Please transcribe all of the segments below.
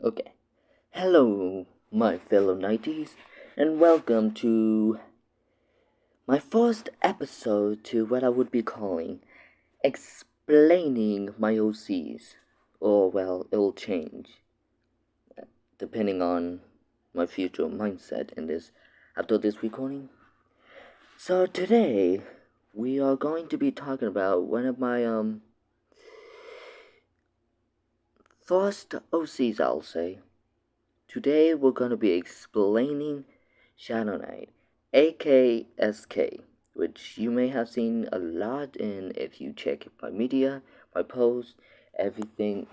Okay. Hello, my fellow knighties, and welcome to my first episode to what I would be calling explaining my OCs. Or, well, it'll change depending on my future mindset in this after this recording. So today we are going to be talking about one of my first OCs, I'll say. Today we're going to be explaining Shadow Knight, AKSK, which you may have seen a lot in if you check my media, my posts, everything.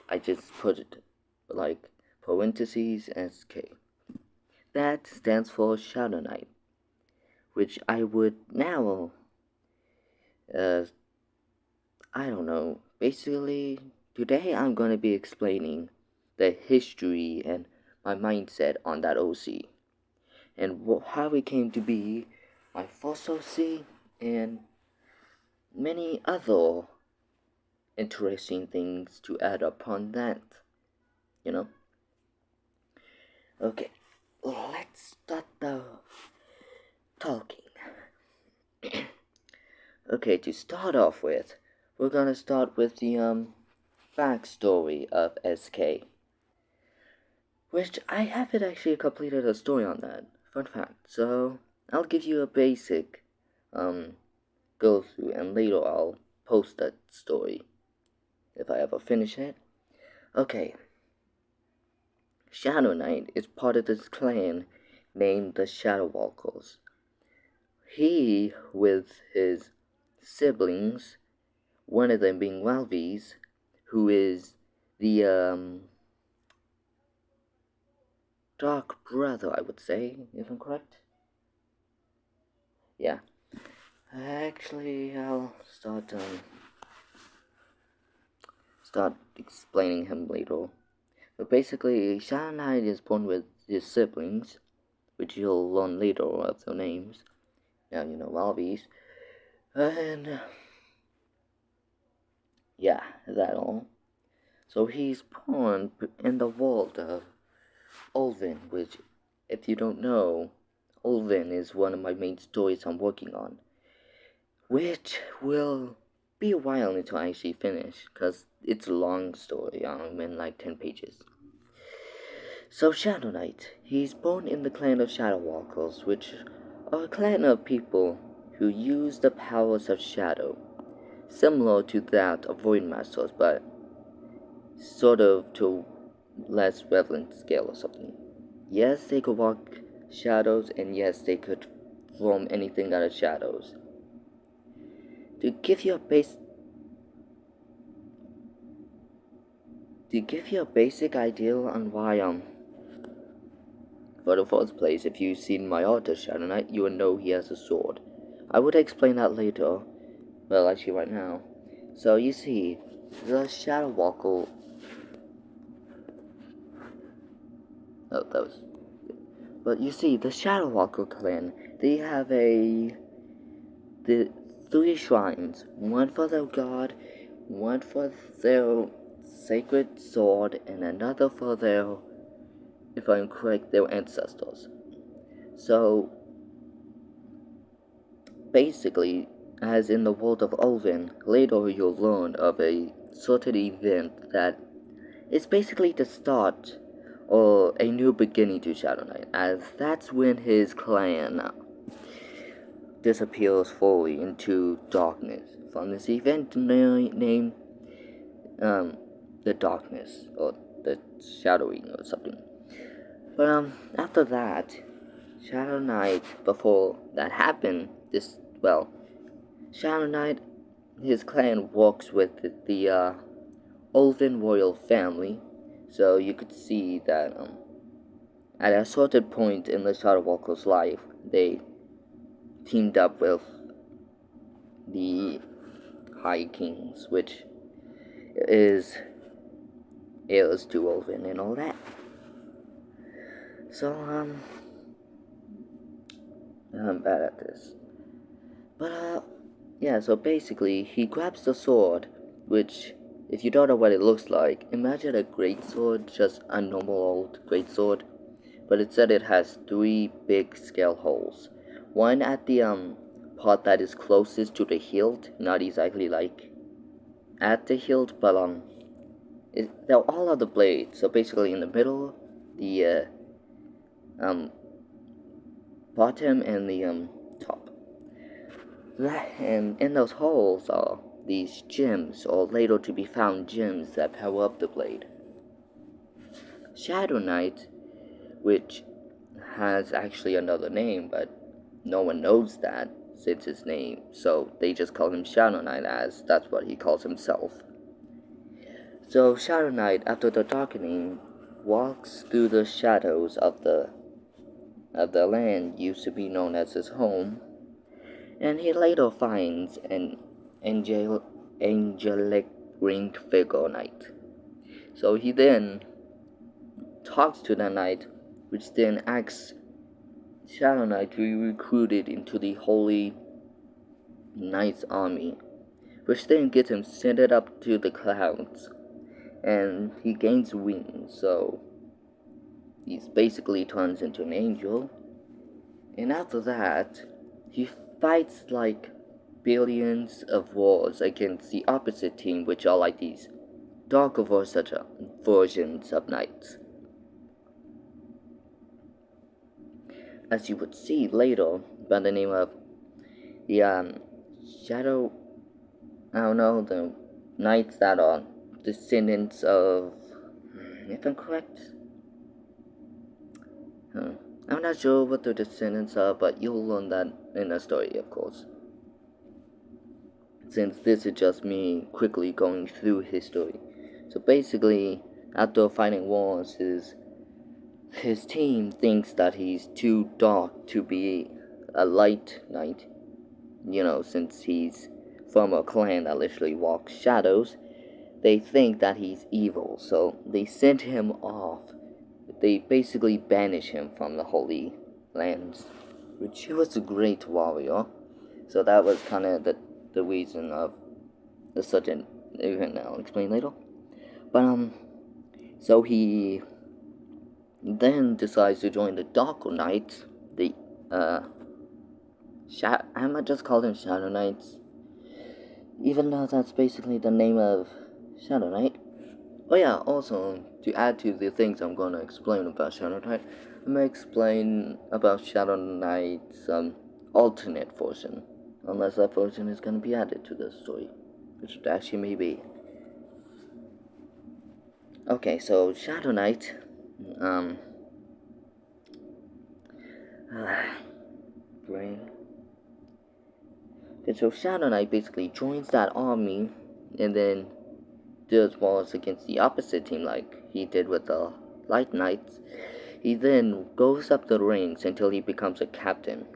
I just put it like parentheses SK. That stands for Shadow Knight, which I would now, I don't know, basically, today I'm going to be explaining the history and my mindset on that OC. And how it came to be my first OC, and many other interesting things to add upon that, you know? Okay, let's start the talking. Okay, to start off with, we're gonna start with the backstory of SK, which I haven't actually completed a story on that. Fun fact. So I'll give you a basic go through, and later I'll post that story if I ever finish it. Okay. Shadow Knight is part of this clan named the Shadow Walkers. He, with his siblings, one of them being Walvies, who is the dark brother, I would say, if I'm correct. Yeah. Actually, I'll start explaining him later. But basically, Shadow Knight is born with his siblings, which you'll learn later of their names. Now you know Walvies. And yeah, that all. So he's born in the world of Ulvin, which, if you don't know, Ulvin is one of my main stories I'm working on, which will be a while until I actually finish, because it's a long story. I'm in like 10 pages. So Shadow Knight, he's born in the clan of Shadow Walkers, which are a clan of people who use the powers of shadow, similar to that of Void Masters, but sort of to less prevalent scale or something. Yes, they could walk shadows, and yes, they could form anything out of shadows. To give you a basic idea on why for the first place, if you've seen my artist Shadow Knight, you would know he has a sword. I would explain that later. Well, actually, right now. So you see, the Shadow Walker. Oh, that was. But you see, the Shadow Walker clan, they have the 3 shrines, one for their god, one for their sacred sword, and another for their, if I'm correct, their ancestors. So basically, as in the world of Ulvin, later you'll learn of a certain event that is basically the start or a new beginning to Shadow Knight, as that's when his clan disappears fully into darkness from this event named the darkness, or the shadowing, or something. But after that, Shadow Knight, before that happened, Shadow Knight, his clan works with the Ulvin royal family, so you could see that at a certain point in the Shadow Walker's life, they teamed up with the High Kings, which is heirs to Ulvin and all that. So, I'm bad at this. But, yeah, so basically, he grabs the sword, which if you don't know what it looks like, imagine a greatsword, just a normal old greatsword, but instead it has three big scale holes. One at the part that is closest to the hilt, not exactly like at the hilt, but they're all of the blades. So basically, in the middle, the um bottom, and the top. And in those holes are these gems, or later to be found gems that power up the blade. Shadow Knight, which has actually another name, but no one knows that since his name, so they just call him Shadow Knight, as that's what he calls himself. So Shadow Knight, after the darkening, walks through the shadows of the land used to be known as his home, and he later finds an angelic winged figure knight. So he then talks to the knight, which then asks Shadow Knight to be recruited into the Holy Knight's army, which then gets him sent up to the clouds, and he gains wings, so he's basically turns into an angel. And after that, he fights like billions of wars against the opposite team, which are like these darker versions of knights. As you would see later, by the name of the Shadow, I don't know, the knights that are descendants of, if I'm correct, I'm not sure what the descendants are, but you'll learn that in the story, of course. Since this is just me quickly going through his story. So basically, after fighting wars, his team thinks that he's too dark to be a light knight. You know, since he's from a clan that literally walks shadows, they think that he's evil, so they send him off. They basically banish him from the Holy Lands, which he was a great warrior. So that was kind of the reason of the certain event I'll explain later. But so he then decides to join the Darker Knights. I might just call them Shadow Knights, even though that's basically the name of Shadow Knight. Oh yeah, also, to add to the things I'm going to explain about Shadow Knight, I'm going to explain about Shadow Knight's alternate version, unless that version is going to be added to the story, which it actually may be. Okay, so Shadow Knight, brain. Okay, so Shadow Knight basically joins that army, and then does wars against the opposite team like he did with the Light Knights. He then goes up the ranks until he becomes a captain.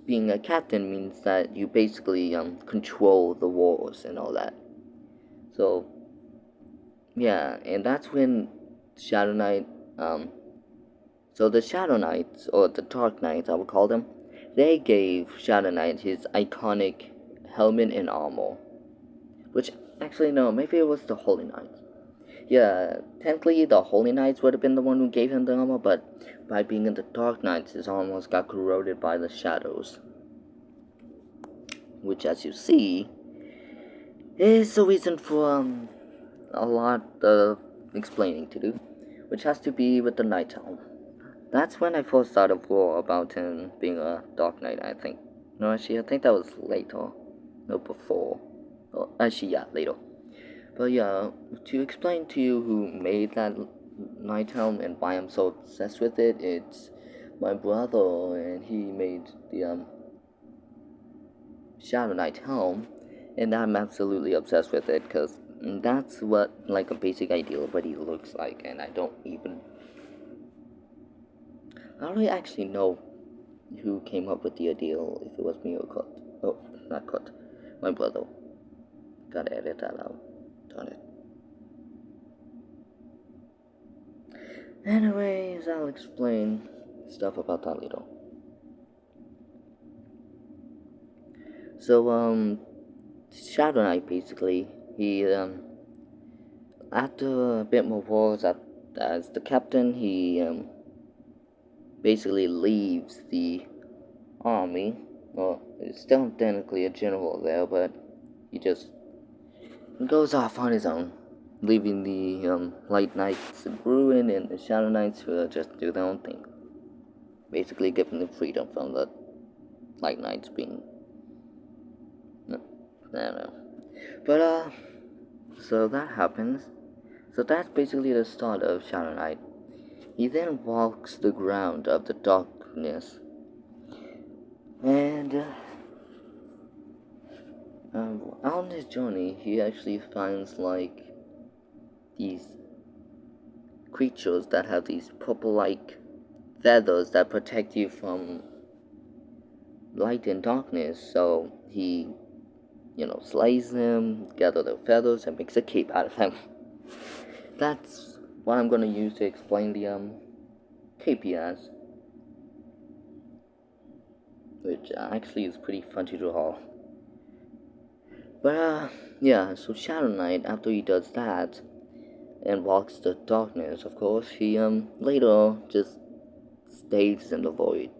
Being a captain means that you basically control the wars and all that. So yeah, and that's when Shadow Knight so the Shadow Knights, or the Dark Knights I would call them, they gave Shadow Knight his iconic helmet and armor. Which actually no, maybe it was the Holy Knights. Yeah, technically the Holy Knights would have been the one who gave him the armor, but by being in the Dark Knights, his armor got corroded by the shadows. Which, as you see, is the reason for a lot of explaining to do, which has to be with the Night Helm. That's when I first started war about him being a Dark Knight, I think. No, actually, I think that was later. No, before. Oh, actually, yeah, later. But yeah, to explain to you who made that Night Helm and why I'm so obsessed with it, it's my brother, and he made the Shadow Knight Helm, and I'm absolutely obsessed with it, because that's what, like, a basic idea of what he looks like, and I don't really actually know who came up with the idea, if it was me or Kurt. Oh, not Kurt, my brother. Gotta edit that out, darn it. Anyways, I'll explain stuff about that later. So, Shadow Knight basically He after a bit more wars as the captain, he basically leaves the army. Well, he's still technically a general there, but he just goes off on his own, leaving the Light Knights in ruin and the Shadow Knights to just do their own thing. Basically, giving them freedom from the Light Knights being. I don't know. But, so that happens. So that's basically the start of Shadow Knight. He then walks the ground of the darkness. And, on his journey, he actually finds, like, these creatures that have these purple-like feathers that protect you from light and darkness. So he, slays them, gathers their feathers, and makes a cape out of them. That's what I'm gonna use to explain the cape he has, which actually is pretty fun to draw. But yeah. So Shadow Knight, after he does that and walks the darkness, of course, he later just stays in the void.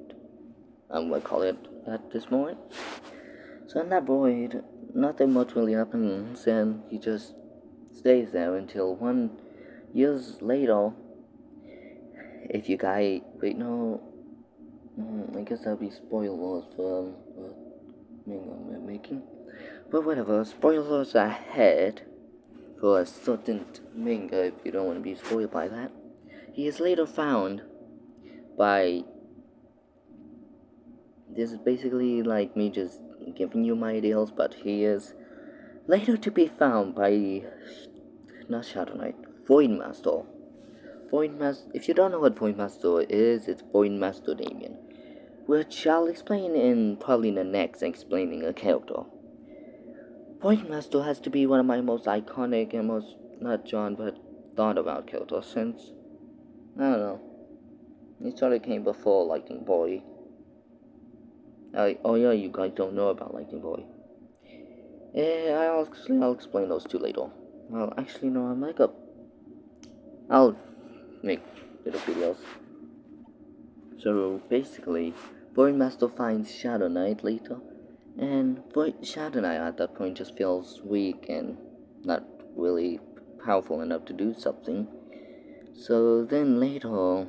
I'm gonna call it at this moment. So in that void, nothing much really happens, and he just stays there until 1 years later. If you guys wait, no, I guess that'll be spoilers for I'm making. But whatever, spoilers ahead for a certain manga if you don't want to be spoiled by that. He is later found by. This is basically like me just giving you my ideals, but he is later to be found by. Not Shadow Knight, Void Master. Void Master. If you don't know what Void Master is, it's Void Master Damien, which I'll explain in probably the next explaining a character. Void Master has to be one of my most iconic and most not drawn but thought about characters since I don't know. He sort of came before Lightning Boy. Oh yeah, you guys don't know about Lightning Boy. I'll explain those two later. Well, actually no, I'll make little videos. So basically, Void Master finds Shadow Knight later, and Shadow Knight at that point just feels weak and not really powerful enough to do something. So then later,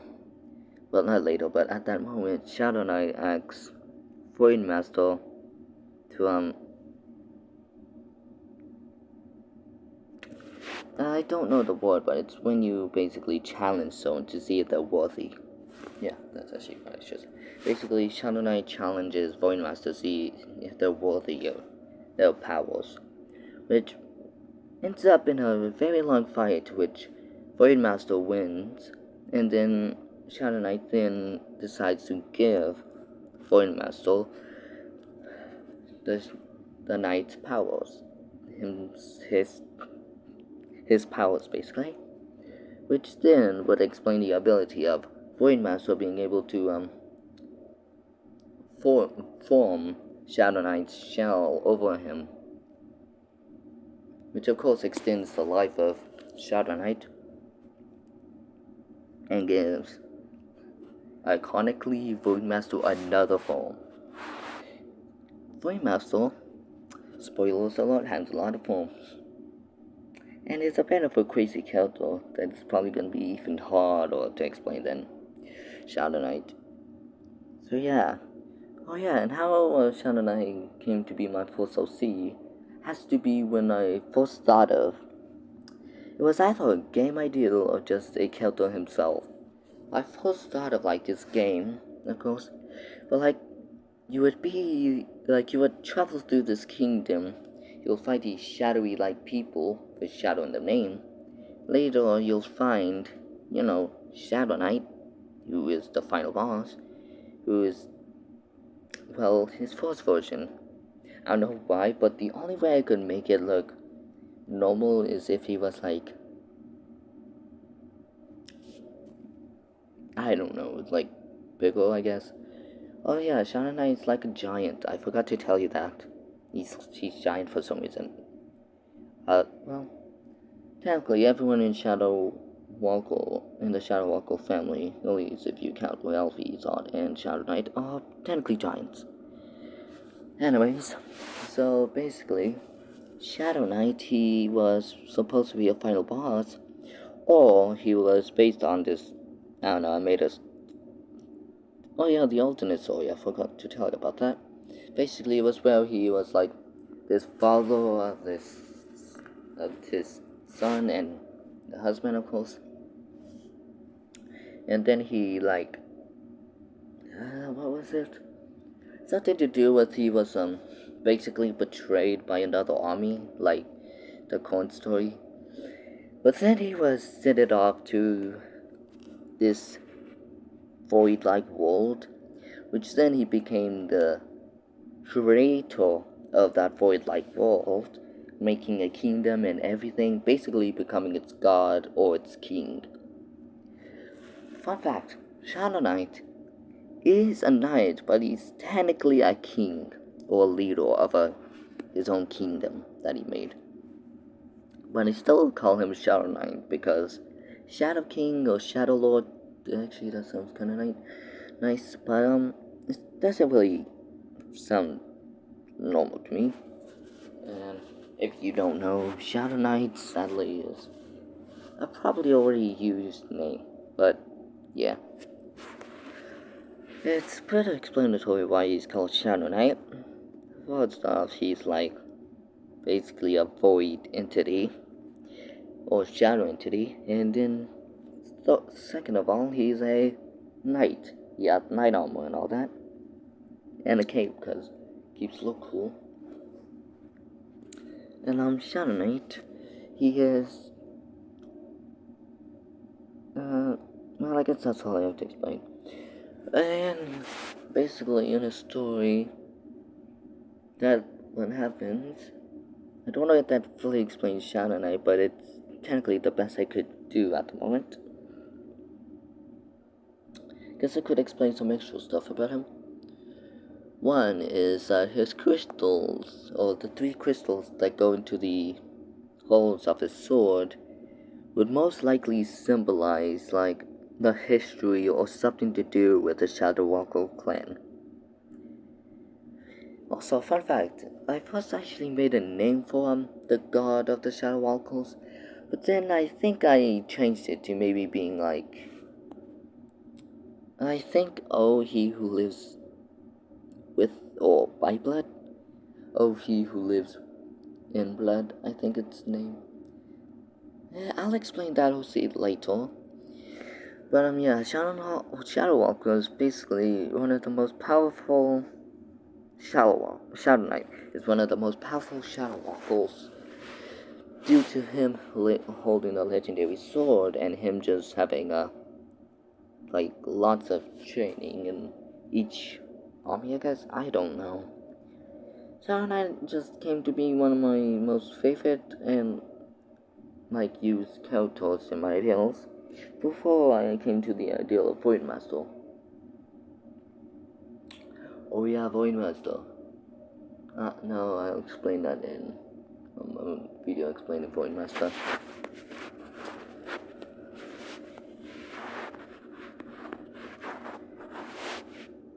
well not later, but at that moment, Shadow Knight asks Void Master to I don't know the word, but it's when you basically challenge someone to see if they're worthy. Yeah, that's actually what I should say. Basically, Shadow Knight challenges Void Master to see if they're worthy of their powers, which ends up in a very long fight, which Void Master wins, and then Shadow Knight then decides to give Void Master the, the Knight's powers, his powers basically, which then would explain the ability of Void Master being able to form Shadow Knight's shell over him, which of course extends the life of Shadow Knight and gives iconically Void Master another form. Void Master, spoilers alert, has a lot of forms, and it's a bit of a crazy character that's probably gonna be even harder to explain than Shadow Knight. So yeah. Oh yeah, and how Shadow Knight came to be my first OC has to be when I first started. It was either a game idea or just a character himself. I first thought of like this game, of course, but like you would travel through this kingdom. You'll fight these shadowy like people with shadow in the name. Later you'll find, Shadow Knight, who is the final boss, who is his first version. I don't know why, but the only way I could make it look normal is if he was like, I don't know, like bigger, I guess. Oh yeah, Shadow Knight is like a giant. I forgot to tell you that. He's giant for some reason. Well, technically everyone in the Shadow Walker family, at least if you count Elfie, Zod, and Shadow Knight, are technically giants. Anyways, so basically, Shadow Knight, he was supposed to be a final boss, or he was based on this, I don't know, I made a, oh yeah, the alternate story, I forgot to tell you about that. Basically, it was where he was like this father of his son and the husband, of course, and then he like, what was it? Something to do with he was basically betrayed by another army, like the corn story. But then he was sent off to this void-like world, which then he became the creator of that void-like world, making a kingdom and everything, basically becoming its god or its king. Fun fact, Shadow Knight is a knight, but he's technically a king or a leader of his own kingdom that he made. But I still call him Shadow Knight because Shadow King or Shadow Lord, actually that sounds kind of nice, but it doesn't really sound normal to me. And if you don't know, Shadow Knight sadly is a probably already used name, but yeah. It's pretty explanatory why he's called Shadow Knight. First off, he's like basically a void entity or shadow entity, and then second of all, he's a knight. He has knight armor and all that, and a cape because keeps look cool. And Shadow Knight, he is well, I guess that's all I have to explain. And basically, in a story, that what happens, I don't know if that fully explains Shadow Knight, but it's technically the best I could do at the moment. Guess I could explain some extra stuff about him. One is that his crystals, or the 3 crystals that go into the holes of his sword, would most likely symbolize, like, the history or something to do with the Shadow Walker clan. Also, fun fact, I first actually made a name for him, the god of the Shadow Walkers, but then I think I changed it to maybe being like, I think, oh, he who lives with, or by blood? Oh, he who lives in blood, I think its name. I'll explain that or see it later. But yeah, Shadow Walker is basically one of the most powerful Shadow Knight is one of the most powerful Shadow Walkers due to him holding a legendary sword and him just having like lots of training in each army, I guess. I don't know. Shadow Knight just came to be one of my most favorite and like used characters in my ideals before I came to the ideal of Voidmaster. Oh yeah, Voidmaster. No, I'll explain that in a video explaining Voidmaster.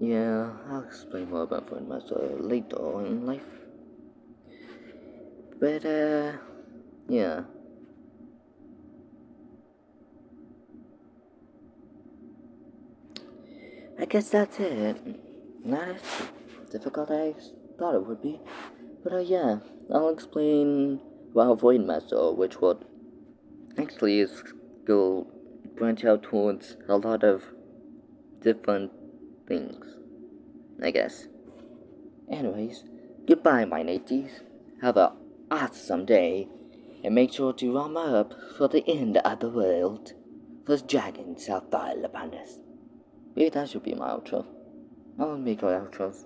Yeah, I'll explain more about Voidmaster later in life. But yeah. I guess that's it. Not as difficult as I thought it would be. But yeah, I'll explain about Voidmaster, which would actually is go branch out towards a lot of different things, I guess. Anyways, goodbye, my mateys. Have a awesome day, and make sure to armor up for the end of the world. Those dragons shall fall upon us. Maybe that should be my outro. I'll make our outros.